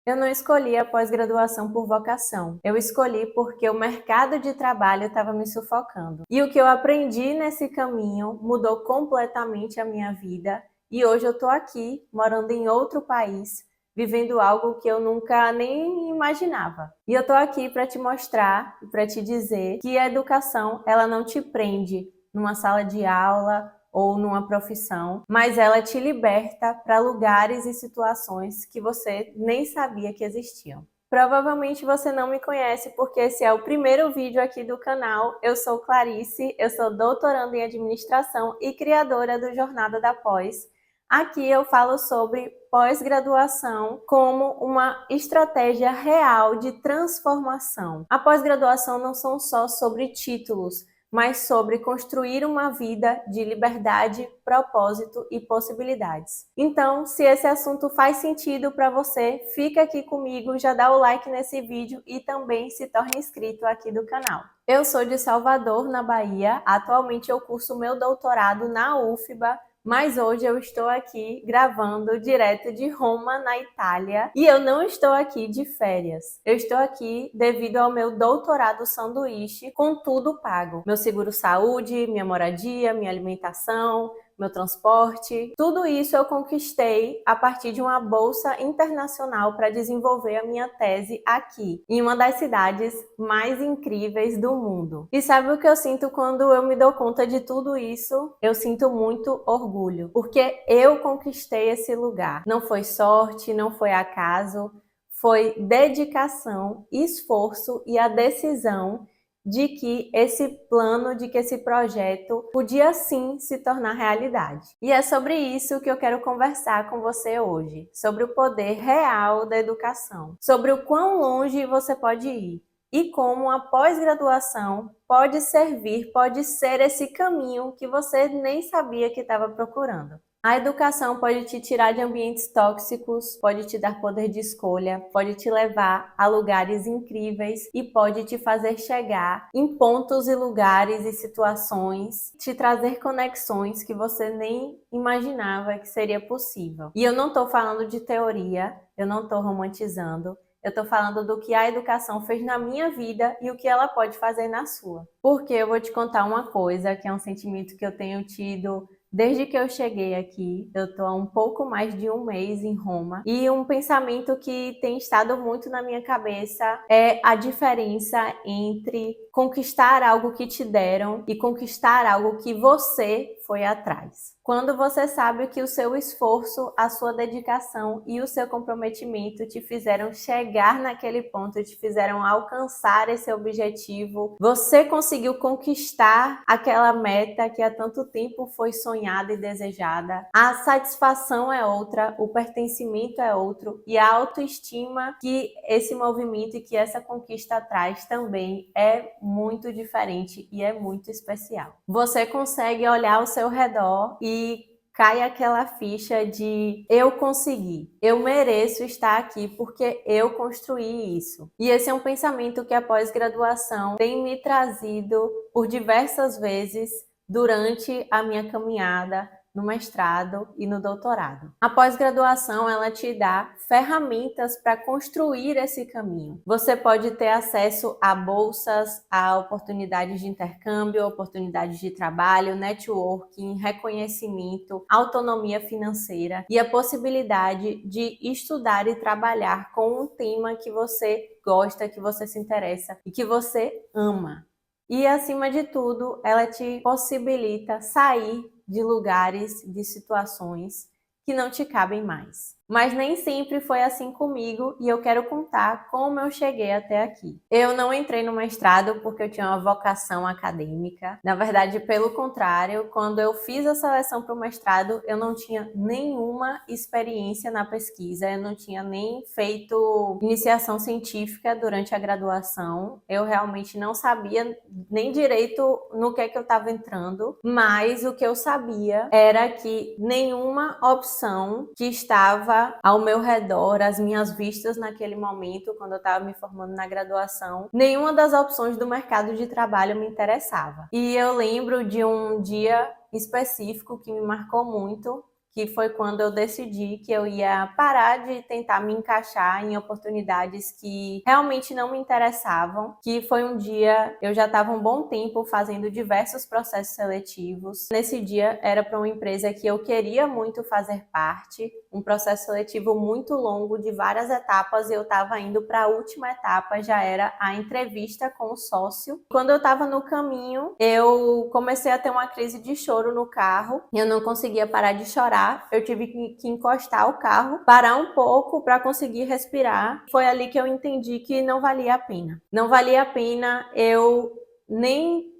Eu não escolhi a pós-graduação por vocação. Eu escolhi porque o mercado de trabalho estava me sufocando. E o que eu aprendi nesse caminho mudou completamente a minha vida. E hoje eu estou aqui, morando em outro país, vivendo algo que eu nunca nem imaginava. E eu estou aqui para te mostrar e para te dizer que a educação, ela não te prende numa sala de aula ou numa profissão, mas ela te liberta para lugares e situações que você nem sabia que existiam. Provavelmente você não me conhece porque esse é o primeiro vídeo aqui do canal. Eu sou Clarice, eu sou doutoranda em administração e criadora do Jornada da Pós. Aqui eu falo sobre pós-graduação como uma estratégia real de transformação. A pós-graduação não são só sobre títulos, mas sobre construir uma vida de liberdade, propósito e possibilidades. Então, se esse assunto faz sentido para você, fica aqui comigo, já dá o like nesse vídeo e também se torne inscrito aqui do canal. Eu sou de Salvador, na Bahia. Atualmente eu curso meu doutorado na UFBA, mas hoje eu estou aqui gravando direto de Roma, na Itália, e eu não estou aqui de férias. Eu estou aqui devido ao meu doutorado sanduíche, com tudo pago. Meu seguro-saúde, minha moradia, minha alimentação, meu transporte, tudo isso eu conquistei a partir de uma bolsa internacional para desenvolver a minha tese aqui, em uma das cidades mais incríveis do mundo. E sabe o que eu sinto quando eu me dou conta de tudo isso? Eu sinto muito orgulho, porque eu conquistei esse lugar. Não foi sorte, não foi acaso, foi dedicação, esforço e a decisão de que esse plano, de que esse projeto podia sim se tornar realidade. E é sobre isso que eu quero conversar com você hoje, sobre o poder real da educação, sobre o quão longe você pode ir e como a pós-graduação pode servir, pode ser esse caminho que você nem sabia que estava procurando. A educação pode te tirar de ambientes tóxicos, pode te dar poder de escolha, pode te levar a lugares incríveis e pode te fazer chegar em pontos e lugares e situações, te trazer conexões que você nem imaginava que seria possível. E eu não estou falando de teoria, eu não estou romantizando, eu estou falando do que a educação fez na minha vida e o que ela pode fazer na sua. Porque eu vou te contar uma coisa que é um sentimento que eu tenho tido desde que eu cheguei aqui. Eu estou há um pouco mais de um mês em Roma e um pensamento que tem estado muito na minha cabeça é a diferença entre conquistar algo que te deram e conquistar algo que você foi atrás. Quando você sabe que o seu esforço, a sua dedicação e o seu comprometimento te fizeram chegar naquele ponto, te fizeram alcançar esse objetivo, você conseguiu conquistar aquela meta que há tanto tempo foi sonhada e desejada. A satisfação é outra, o pertencimento é outro e a autoestima que esse movimento e que essa conquista traz também é muito diferente e é muito especial. Você consegue olhar ao seu redor e cai aquela ficha de eu consegui, eu mereço estar aqui porque eu construí isso. E esse é um pensamento que a pós-graduação tem me trazido por diversas vezes durante a minha caminhada no mestrado e no doutorado. A pós-graduação, ela te dá ferramentas para construir esse caminho. Você pode ter acesso a bolsas, a oportunidades de intercâmbio, oportunidades de trabalho, networking, reconhecimento, autonomia financeira e a possibilidade de estudar e trabalhar com um tema que você gosta, que você se interessa e que você ama. E, acima de tudo, ela te possibilita sair de lugares, de situações que não te cabem mais. Mas nem sempre foi assim comigo e eu quero contar como eu cheguei até aqui. Eu não entrei no mestrado porque eu tinha uma vocação acadêmica. Na verdade, pelo contrário, quando eu fiz a seleção para o mestrado, eu não tinha nenhuma experiência na pesquisa, eu não tinha nem feito iniciação científica durante a graduação. Eu realmente não sabia nem direito no que é que eu estava entrando, mas o que eu sabia era que nenhuma opção que estava ao meu redor, as minhas vistas naquele momento, quando eu estava me formando na graduação, nenhuma das opções do mercado de trabalho me interessava. E eu lembro de um dia específico que me marcou muito, que foi quando eu decidi que eu ia parar de tentar me encaixar em oportunidades que realmente não me interessavam, que foi um dia, eu já estava um bom tempo fazendo diversos processos seletivos. Nesse dia era para uma empresa que eu queria muito fazer parte, um processo seletivo muito longo de várias etapas, e eu estava indo para a última etapa, já era a entrevista com o sócio. Quando eu estava no caminho, eu comecei a ter uma crise de choro no carro, eu não conseguia parar de chorar. Eu tive que encostar o carro, parar um pouco para conseguir respirar. Foi ali que eu entendi que não valia a pena. Não valia a pena eu nem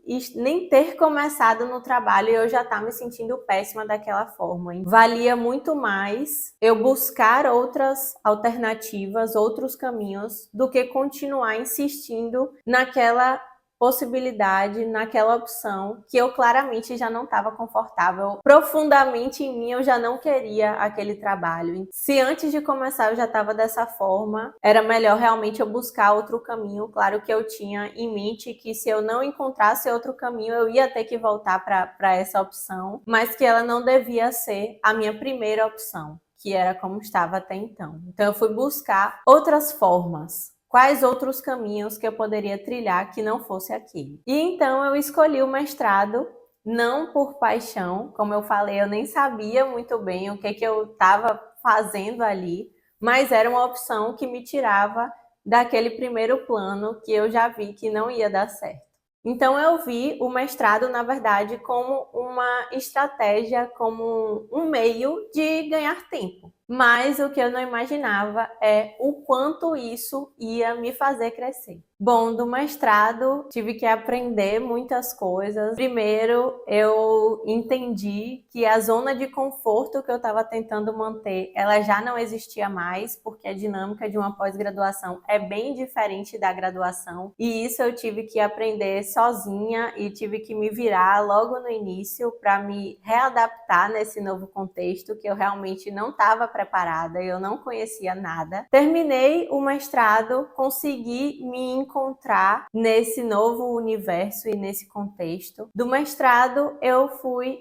ter começado no trabalho e eu já estar me sentindo péssima daquela forma. Valia muito mais eu buscar outras alternativas, outros caminhos, do que continuar insistindo naquela possibilidade, naquela opção que eu claramente já não estava confortável. Profundamente em mim eu já não queria aquele trabalho. Se antes de começar eu já estava dessa forma, era melhor realmente eu buscar outro caminho. Claro que eu tinha em mente que se eu não encontrasse outro caminho eu ia ter que voltar para essa opção, mas que ela não devia ser a minha primeira opção, que era como estava até então. Então eu fui buscar outras formas. Quais outros caminhos que eu poderia trilhar que não fosse aquele? E então eu escolhi o mestrado, não por paixão, como eu falei, eu nem sabia muito bem o que eu estava fazendo ali, mas era uma opção que me tirava daquele primeiro plano que eu já vi que não ia dar certo. Então eu vi o mestrado, na verdade, como uma estratégia, como um meio de ganhar tempo. Mas o que eu não imaginava é o quanto isso ia me fazer crescer. Bom, do mestrado tive que aprender muitas coisas. Primeiro, eu entendi que a zona de conforto que eu estava tentando manter, ela já não existia mais, porque a dinâmica de uma pós-graduação é bem diferente da graduação. E isso eu tive que aprender sozinha e tive que me virar logo no início para me readaptar nesse novo contexto que eu realmente não estava preparada, eu não conhecia nada. Terminei o mestrado, consegui me encontrar nesse novo universo e nesse contexto. Do mestrado eu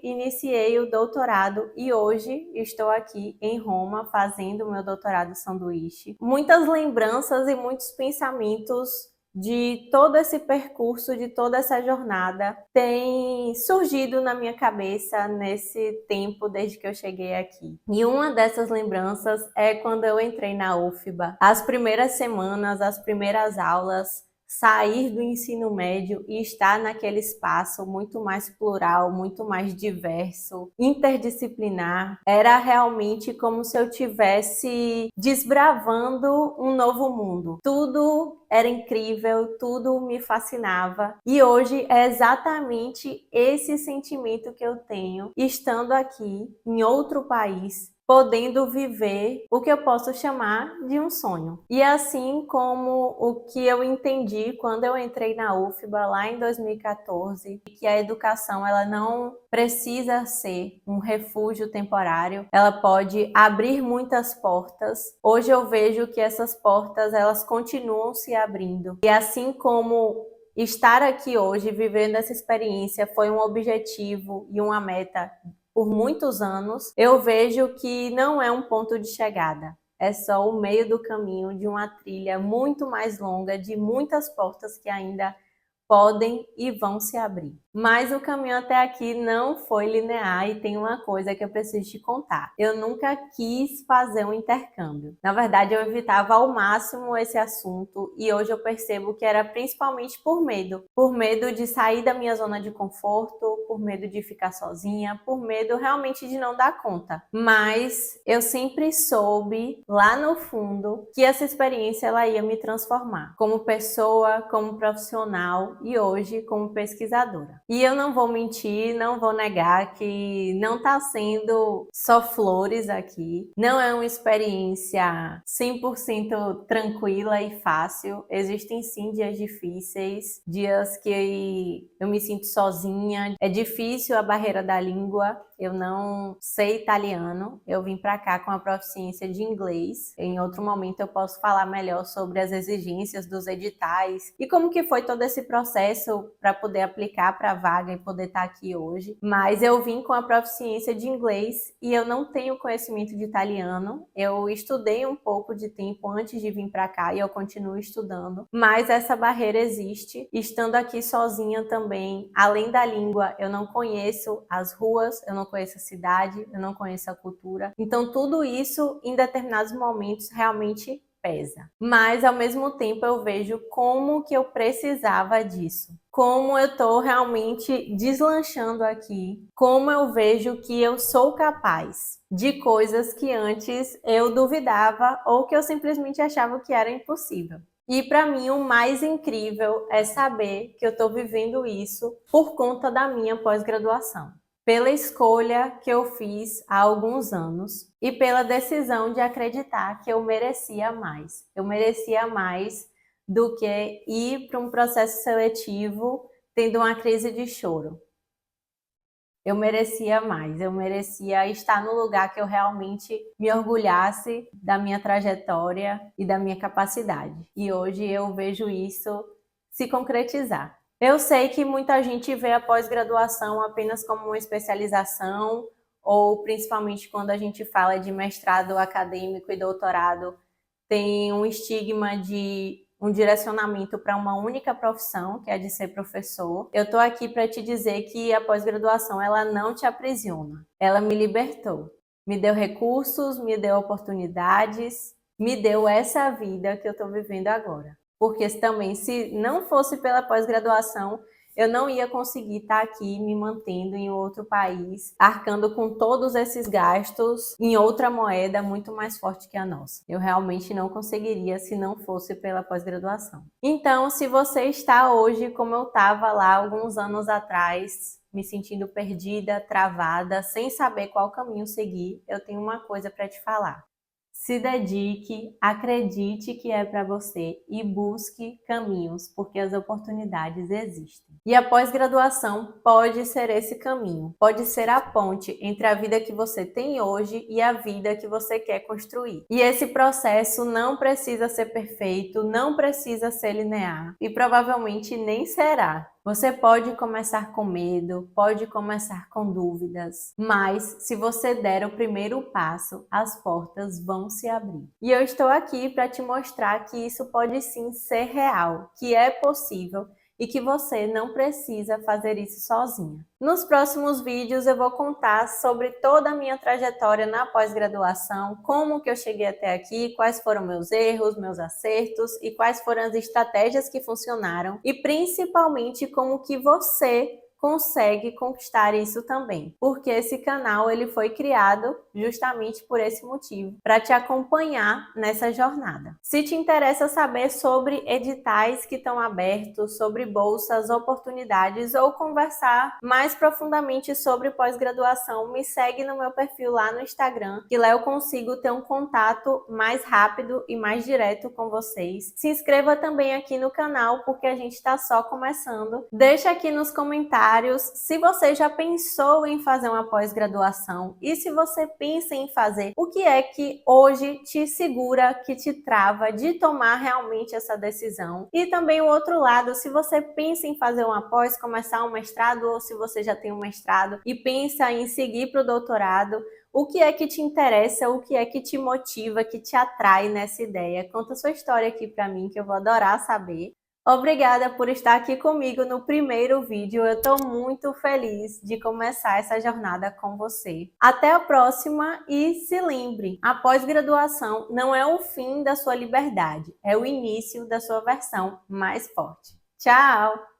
iniciei o doutorado e hoje estou aqui em Roma fazendo o meu doutorado sanduíche. Muitas lembranças e muitos pensamentos de todo esse percurso, de toda essa jornada, tem surgido na minha cabeça nesse tempo desde que eu cheguei aqui. E uma dessas lembranças é quando eu entrei na UFBA. As primeiras semanas, as primeiras aulas, sair do ensino médio e estar naquele espaço muito mais plural, muito mais diverso, interdisciplinar, era realmente como se eu estivesse desbravando um novo mundo. Tudo era incrível, tudo me fascinava e hoje é exatamente esse sentimento que eu tenho estando aqui em outro país, podendo viver o que eu posso chamar de um sonho. E assim como o que eu entendi quando eu entrei na UFBA lá em 2014, que a educação ela não precisa ser um refúgio temporário, ela pode abrir muitas portas. Hoje eu vejo que essas portas elas continuam se abrindo. E assim como estar aqui hoje, vivendo essa experiência, foi um objetivo e uma meta por muitos anos, eu vejo que não é um ponto de chegada. É só o meio do caminho de uma trilha muito mais longa, de muitas portas que ainda podem e vão se abrir. Mas o caminho até aqui não foi linear e tem uma coisa que eu preciso te contar. Eu nunca quis fazer um intercâmbio. Na verdade, eu evitava ao máximo esse assunto e hoje eu percebo que era principalmente por medo. Por medo de sair da minha zona de conforto, por medo de ficar sozinha, por medo realmente de não dar conta. Mas eu sempre soube, lá no fundo, que essa experiência ela ia me transformar como pessoa, como profissional e hoje como pesquisadora. E eu não vou mentir, não vou negar que não está sendo só flores aqui. Não é uma experiência 100% tranquila e fácil. Existem sim dias difíceis, dias que eu me sinto sozinha. É difícil a barreira da língua. Eu não sei italiano, eu vim para cá com a proficiência de inglês. Em outro momento eu posso falar melhor sobre as exigências dos editais e como que foi todo esse processo para poder aplicar para vaga e poder estar aqui hoje, mas eu vim com a proficiência de inglês e eu não tenho conhecimento de italiano. Eu estudei um pouco de tempo antes de vir para cá e eu continuo estudando, mas essa barreira existe. Estando aqui sozinha também, além da língua, eu não conheço as ruas, eu não conheço a cidade, eu não conheço a cultura. Então tudo isso, em determinados momentos, realmente pesa. Mas ao mesmo tempo eu vejo como que eu precisava disso. Como eu tô realmente deslanchando aqui, como eu vejo que eu sou capaz de coisas que antes eu duvidava ou que eu simplesmente achava que era impossível. E para mim o mais incrível é saber que eu estou vivendo isso por conta da minha pós-graduação, pela escolha que eu fiz há alguns anos e pela decisão de acreditar que eu merecia mais. Eu merecia mais do que ir para um processo seletivo tendo uma crise de choro. Eu merecia mais, eu merecia estar no lugar que eu realmente me orgulhasse da minha trajetória e da minha capacidade. E hoje eu vejo isso se concretizar. Eu sei que muita gente vê a pós-graduação apenas como uma especialização, ou principalmente quando a gente fala de mestrado acadêmico e doutorado, tem um estigma de um direcionamento para uma única profissão, que é de ser professor. Eu estou aqui para te dizer que a pós-graduação ela não te aprisiona, ela me libertou. Me deu recursos, me deu oportunidades, me deu essa vida que eu estou vivendo agora. Porque também, se não fosse pela pós-graduação, eu não ia conseguir estar aqui me mantendo em outro país, arcando com todos esses gastos em outra moeda muito mais forte que a nossa. Eu realmente não conseguiria se não fosse pela pós-graduação. Então, se você está hoje como eu estava lá alguns anos atrás, me sentindo perdida, travada, sem saber qual caminho seguir, eu tenho uma coisa para te falar. Se dedique, acredite que é para você e busque caminhos, porque as oportunidades existem. E a pós-graduação pode ser esse caminho, pode ser a ponte entre a vida que você tem hoje e a vida que você quer construir. E esse processo não precisa ser perfeito, não precisa ser linear e provavelmente nem será. Você pode começar com medo, pode começar com dúvidas, mas se você der o primeiro passo, as portas vão se abrir. E eu estou aqui para te mostrar que isso pode sim ser real, que é possível e que você não precisa fazer isso sozinha. Nos próximos vídeos eu vou contar sobre toda a minha trajetória na pós-graduação, como que eu cheguei até aqui, quais foram meus erros, meus acertos e quais foram as estratégias que funcionaram e principalmente como que você consegue conquistar isso também, porque esse canal ele foi criado justamente por esse motivo, para te acompanhar nessa jornada. Se te interessa saber sobre editais que estão abertos, sobre bolsas, oportunidades ou conversar mais profundamente sobre pós-graduação, me segue no meu perfil lá no Instagram, que lá eu consigo ter um contato mais rápido e mais direto com vocês. Se inscreva também aqui no canal, porque a gente está só começando. Deixa aqui nos comentários se você já pensou em fazer uma pós-graduação e se você pensa em fazer, o que é que hoje te segura, que te trava de tomar realmente essa decisão. E também o outro lado, se você pensa em fazer uma pós, começar um mestrado ou se você já tem um mestrado e pensa em seguir para o doutorado, o que é que te interessa, o que é que te motiva, que te atrai nessa ideia? Conta sua história aqui para mim que eu vou adorar saber. Obrigada por estar aqui comigo no primeiro vídeo. Eu estou muito feliz de começar essa jornada com você. Até a próxima e se lembre, a pós-graduação não é o fim da sua liberdade, é o início da sua versão mais forte. Tchau!